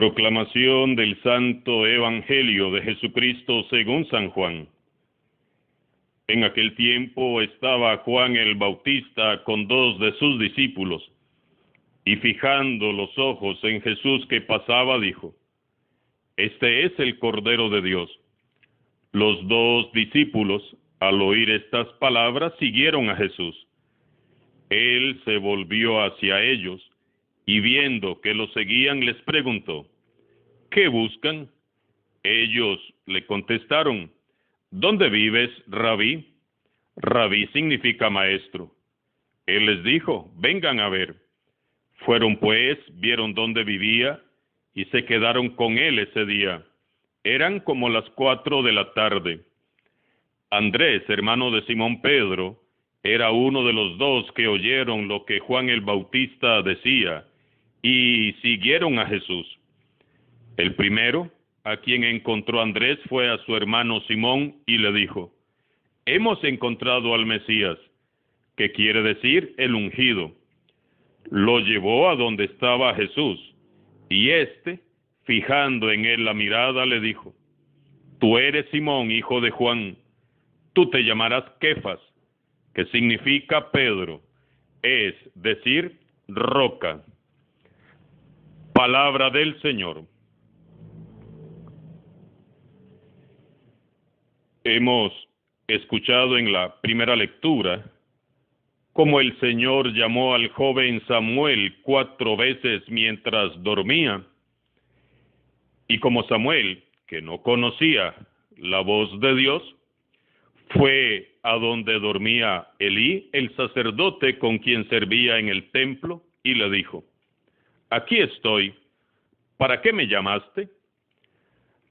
Proclamación del Santo Evangelio de Jesucristo según San Juan. En aquel tiempo estaba Juan el Bautista con 2 de sus discípulos, y fijando los ojos en Jesús que pasaba, dijo: Este es el Cordero de Dios. Los 2 discípulos, al oír estas palabras, siguieron a Jesús. Él se volvió hacia ellos, y viendo que los seguían, les preguntó: ¿Qué buscan? Ellos le contestaron: ¿Dónde vives, Rabí? Rabí significa maestro. Él les dijo: vengan a ver. Fueron pues, vieron dónde vivía, y se quedaron con él ese día. Eran como las 4 de la tarde. Andrés, hermano de Simón Pedro, era uno de los 2 que oyeron lo que Juan el Bautista decía, y siguieron a Jesús. El primero, a quien encontró Andrés, fue a su hermano Simón y le dijo: Hemos encontrado al Mesías, que quiere decir el ungido. Lo llevó a donde estaba Jesús, y éste, fijando en él la mirada, le dijo: Tú eres Simón, hijo de Juan. Tú te llamarás Kefas, que significa Pedro, es decir, roca. Palabra del Señor. Hemos escuchado en la primera lectura cómo el Señor llamó al joven Samuel 4 veces mientras dormía, y como Samuel, que no conocía la voz de Dios, fue a donde dormía Elí, el sacerdote con quien servía en el templo, y le dijo: Aquí estoy, ¿para qué me llamaste?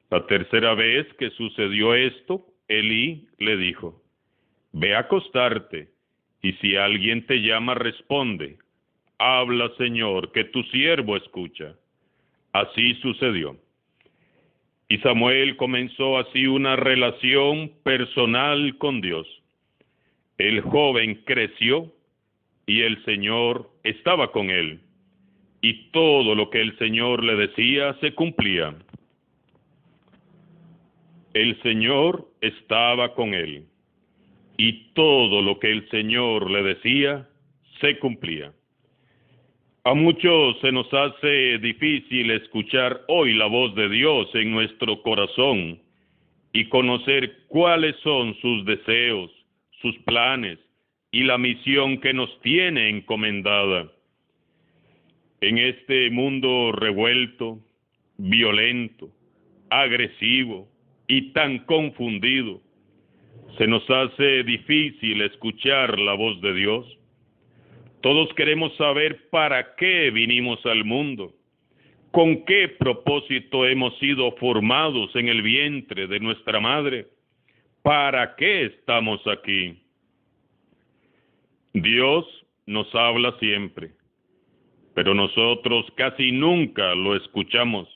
La tercera vez que sucedió esto, Elí le dijo: Ve a acostarte, y si alguien te llama, responde: Habla, Señor, que tu siervo escucha. Así sucedió. Y Samuel comenzó así una relación personal con Dios. El joven creció, y el Señor estaba con él, y todo lo que el Señor le decía se cumplía. El Señor estaba con él, y todo lo que el Señor le decía se cumplía. A muchos se nos hace difícil escuchar hoy la voz de Dios en nuestro corazón y conocer cuáles son sus deseos, sus planes y la misión que nos tiene encomendada. En este mundo revuelto, violento, agresivo y tan confundido, se nos hace difícil escuchar la voz de Dios. Todos queremos saber para qué vinimos al mundo, con qué propósito hemos sido formados en el vientre de nuestra madre, para qué estamos aquí. Dios nos habla siempre, pero nosotros casi nunca lo escuchamos,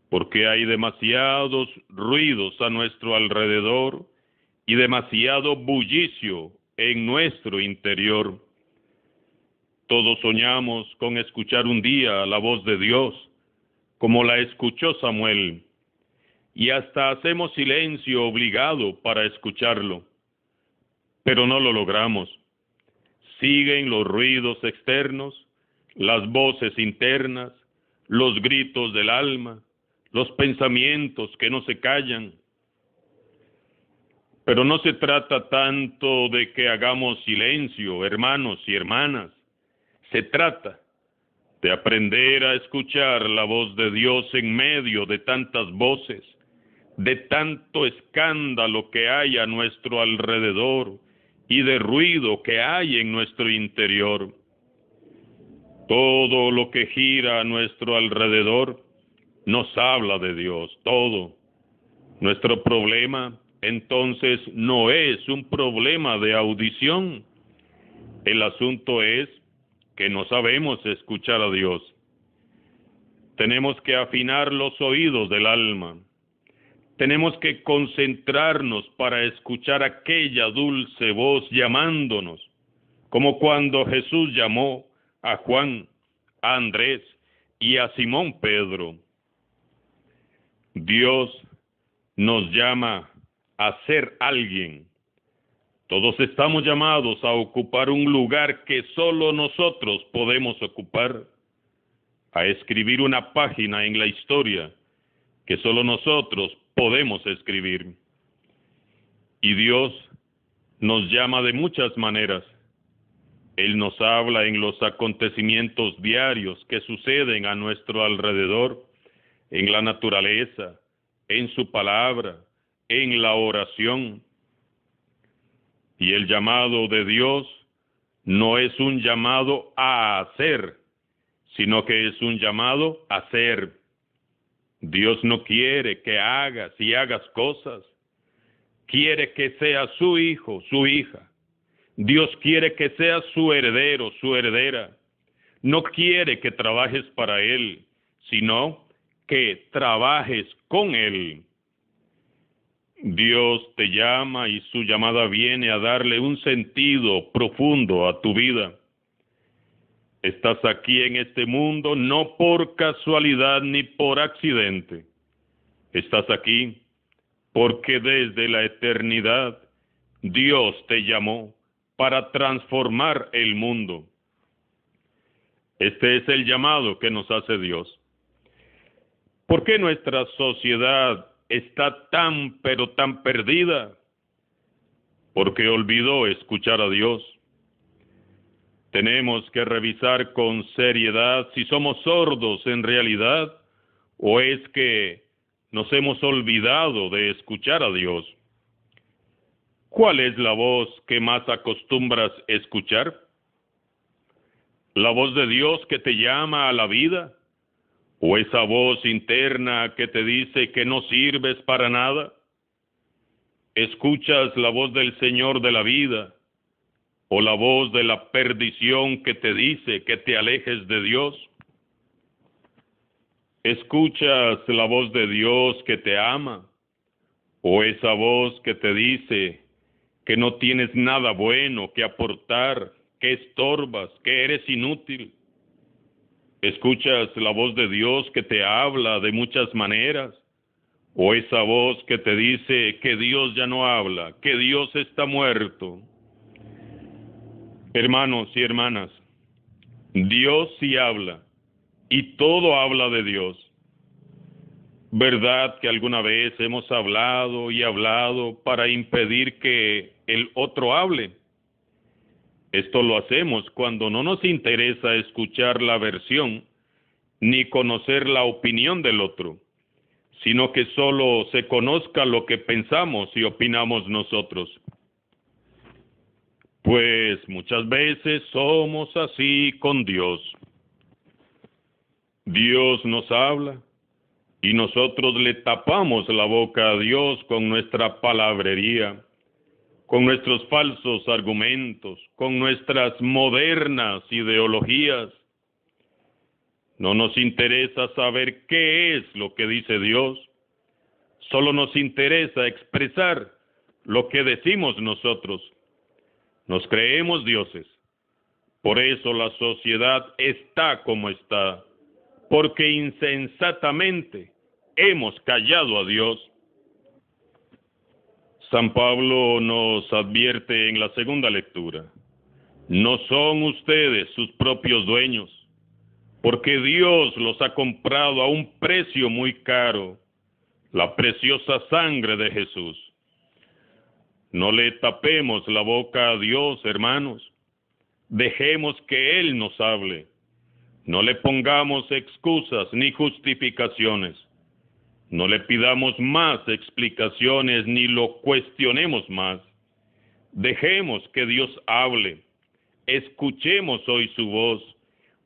porque hay demasiados ruidos a nuestro alrededor y demasiado bullicio en nuestro interior. Todos soñamos con escuchar un día la voz de Dios, como la escuchó Samuel, y hasta hacemos silencio obligado para escucharlo, pero no lo logramos. Siguen los ruidos externos, las voces internas, los gritos del alma, los pensamientos que no se callan. Pero no se trata tanto de que hagamos silencio, hermanos y hermanas. Se trata de aprender a escuchar la voz de Dios en medio de tantas voces, de tanto escándalo que hay a nuestro alrededor y de ruido que hay en nuestro interior. Todo lo que gira a nuestro alrededor nos habla de Dios, todo. Nuestro problema, entonces, no es un problema de audición. El asunto es que no sabemos escuchar a Dios. Tenemos que afinar los oídos del alma. Tenemos que concentrarnos para escuchar aquella dulce voz llamándonos, como cuando Jesús llamó a Juan, a Andrés y a Simón Pedro. Dios nos llama a ser alguien. Todos estamos llamados a ocupar un lugar que solo nosotros podemos ocupar, a escribir una página en la historia que solo nosotros podemos escribir. Y Dios nos llama de muchas maneras. Él nos habla en los acontecimientos diarios que suceden a nuestro alrededor, en la naturaleza, en su palabra, en la oración. Y el llamado de Dios no es un llamado a hacer, sino que es un llamado a ser. Dios no quiere que hagas y hagas cosas. Quiere que seas su hijo, su hija. Dios quiere que seas su heredero, su heredera. No quiere que trabajes para Él, sino que trabajes con Él. Dios te llama y su llamada viene a darle un sentido profundo a tu vida. Estás aquí en este mundo no por casualidad ni por accidente. Estás aquí porque desde la eternidad Dios te llamó para transformar el mundo. Este es el llamado que nos hace Dios. ¿Por qué nuestra sociedad está tan, pero tan perdida? Porque olvidó escuchar a Dios. Tenemos que revisar con seriedad si somos sordos en realidad o es que nos hemos olvidado de escuchar a Dios. ¿Cuál es la voz que más acostumbras escuchar? ¿La voz de Dios que te llama a la vida? ¿O esa voz interna que te dice que no sirves para nada? ¿Escuchas la voz del Señor de la vida? ¿O la voz de la perdición que te dice que te alejes de Dios? ¿Escuchas la voz de Dios que te ama? ¿O esa voz que te dice que no tienes nada bueno que aportar, que estorbas, que eres inútil? ¿Escuchas la voz de Dios que te habla de muchas maneras? ¿O esa voz que te dice que Dios ya no habla, que Dios está muerto? Hermanos y hermanas, Dios sí habla, y todo habla de Dios. ¿Verdad que alguna vez hemos hablado y hablado para impedir que el otro hable? Esto lo hacemos cuando no nos interesa escuchar la versión ni conocer la opinión del otro, sino que solo se conozca lo que pensamos y opinamos nosotros. Pues muchas veces somos así con Dios. Dios nos habla y nosotros le tapamos la boca a Dios con nuestra palabrería, con nuestros falsos argumentos, con nuestras modernas ideologías. No nos interesa saber qué es lo que dice Dios, solo nos interesa expresar lo que decimos nosotros. Nos creemos dioses. Por eso la sociedad está como está, porque insensatamente hemos callado a Dios. San Pablo nos advierte en la segunda lectura: no son ustedes sus propios dueños, porque Dios los ha comprado a un precio muy caro, la preciosa sangre de Jesús. No le tapemos la boca a Dios, hermanos. Dejemos que Él nos hable. No le pongamos excusas ni justificaciones. No le pidamos más explicaciones ni lo cuestionemos más. Dejemos que Dios hable. Escuchemos hoy su voz.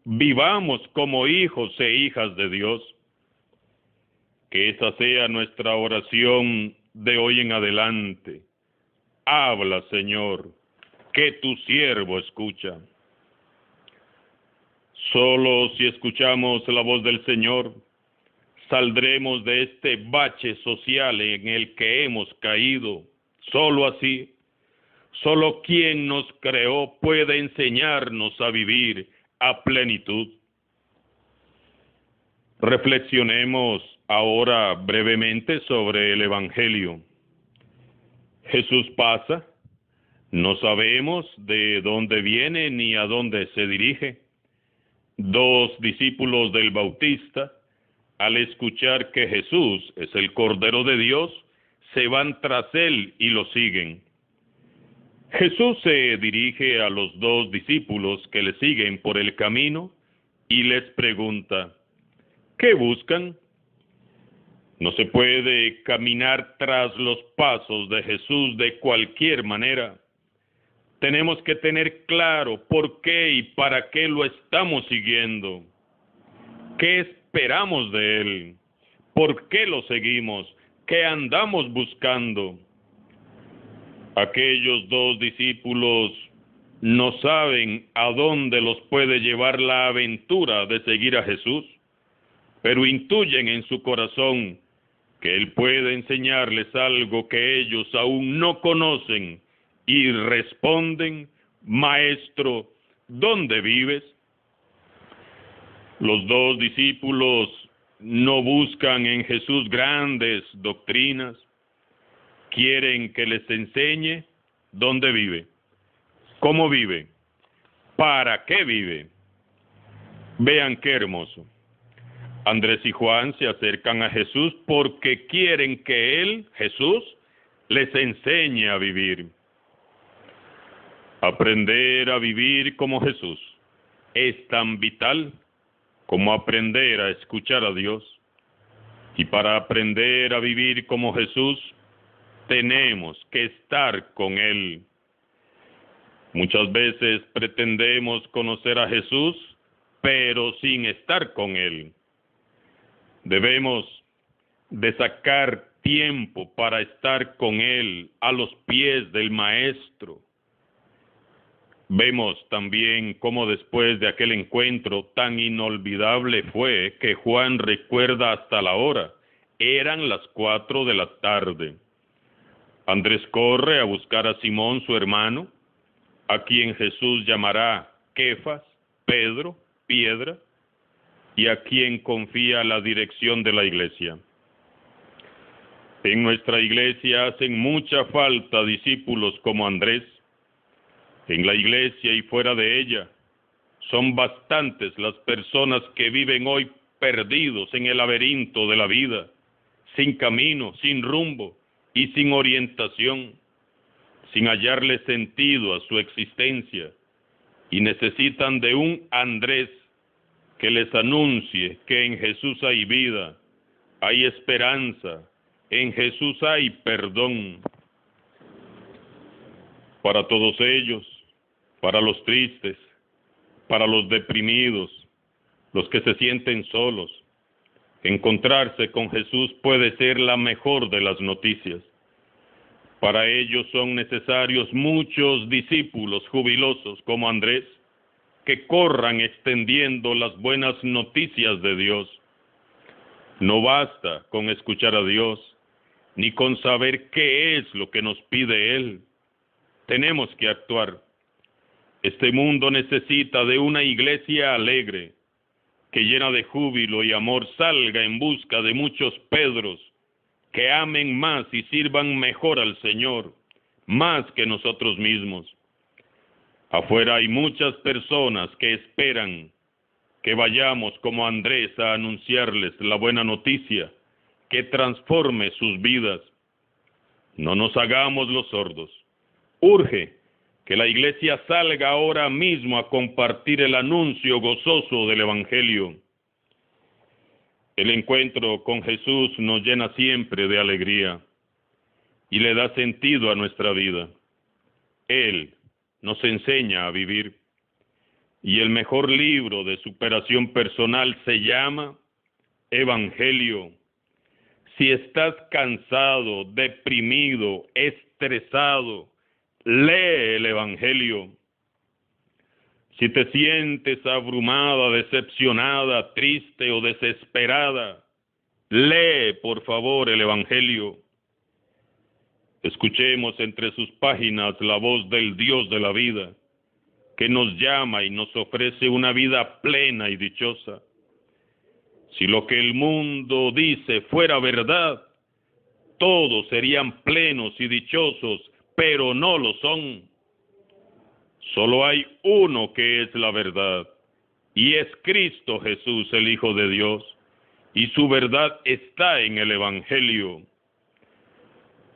Vivamos como hijos e hijas de Dios. Que esa sea nuestra oración de hoy en adelante. Habla, Señor, que tu siervo escucha. Solo si escuchamos la voz del Señor, saldremos de este bache social en el que hemos caído. Solo así, solo quien nos creó puede enseñarnos a vivir a plenitud. Reflexionemos ahora brevemente sobre el Evangelio. Jesús pasa, no sabemos de dónde viene ni a dónde se dirige. Dos discípulos del Bautista, al escuchar que Jesús es el Cordero de Dios, se van tras él y lo siguen. Jesús se dirige a los dos discípulos que le siguen por el camino y les pregunta: ¿qué buscan? No se puede caminar tras los pasos de Jesús de cualquier manera. Tenemos que tener claro por qué y para qué lo estamos siguiendo. ¿Qué esperamos de Él? ¿Por qué lo seguimos? ¿Qué andamos buscando? Aquellos dos discípulos no saben a dónde los puede llevar la aventura de seguir a Jesús, pero intuyen en su corazón que Él puede enseñarles algo que ellos aún no conocen y responden: Maestro, ¿dónde vives? Los dos discípulos no buscan en Jesús grandes doctrinas, quieren que les enseñe dónde vive, cómo vive, para qué vive. Vean qué hermoso. Andrés y Juan se acercan a Jesús porque quieren que Él, Jesús, les enseñe a vivir. Aprender a vivir como Jesús es tan vital como aprender a escuchar a Dios. Y para aprender a vivir como Jesús, tenemos que estar con Él. Muchas veces pretendemos conocer a Jesús, pero sin estar con Él. Debemos de sacar tiempo para estar con Él a los pies del Maestro. Vemos también cómo después de aquel encuentro tan inolvidable fue que Juan recuerda hasta la hora. Eran las 4 de la tarde. Andrés corre a buscar a Simón, su hermano, a quien Jesús llamará Kefas, Pedro, piedra, y a quien confía la dirección de la iglesia. En nuestra iglesia hacen mucha falta discípulos como Andrés. En la iglesia y fuera de ella, son bastantes las personas que viven hoy perdidos en el laberinto de la vida, sin camino, sin rumbo y sin orientación, sin hallarle sentido a su existencia, y necesitan de un Andrés que les anuncie que en Jesús hay vida, hay esperanza, en Jesús hay perdón. Para todos ellos, para los tristes, para los deprimidos, los que se sienten solos, encontrarse con Jesús puede ser la mejor de las noticias. Para ellos son necesarios muchos discípulos jubilosos como Andrés, que corran extendiendo las buenas noticias de Dios. No basta con escuchar a Dios, ni con saber qué es lo que nos pide Él. Tenemos que actuar. Este mundo necesita de una iglesia alegre, que llena de júbilo y amor salga en busca de muchos Pedros, que amen más y sirvan mejor al Señor, más que nosotros mismos. Afuera hay muchas personas que esperan que vayamos como Andrés a anunciarles la buena noticia, que transforme sus vidas. No nos hagamos los sordos. Urge que la iglesia salga ahora mismo a compartir el anuncio gozoso del Evangelio. El encuentro con Jesús nos llena siempre de alegría y le da sentido a nuestra vida. Él nos enseña a vivir, y el mejor libro de superación personal se llama Evangelio. Si estás cansado, deprimido, estresado, lee el Evangelio. Si te sientes abrumada, decepcionada, triste o desesperada, lee por favor el Evangelio. Escuchemos entre sus páginas la voz del Dios de la vida, que nos llama y nos ofrece una vida plena y dichosa. Si lo que el mundo dice fuera verdad, todos serían plenos y dichosos, pero no lo son. Solo hay uno que es la verdad, y es Cristo Jesús, el Hijo de Dios, y su verdad está en el Evangelio.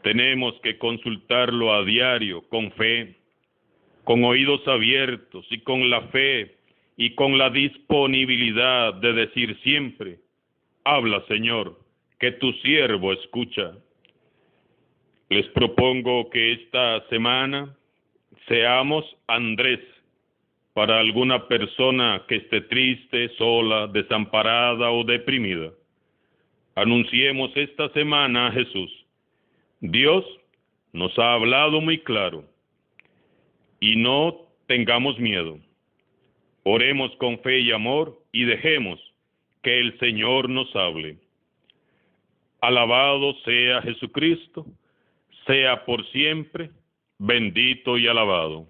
Tenemos que consultarlo a diario, con fe, con oídos abiertos y con la fe y con la disponibilidad de decir siempre: habla, Señor, que tu siervo escucha. Les propongo que esta semana seamos Andrés para alguna persona que esté triste, sola, desamparada o deprimida. Anunciemos esta semana a Jesús. Dios nos ha hablado muy claro y no tengamos miedo. Oremos con fe y amor y dejemos que el Señor nos hable. Alabado sea Jesucristo, sea por siempre bendito y alabado.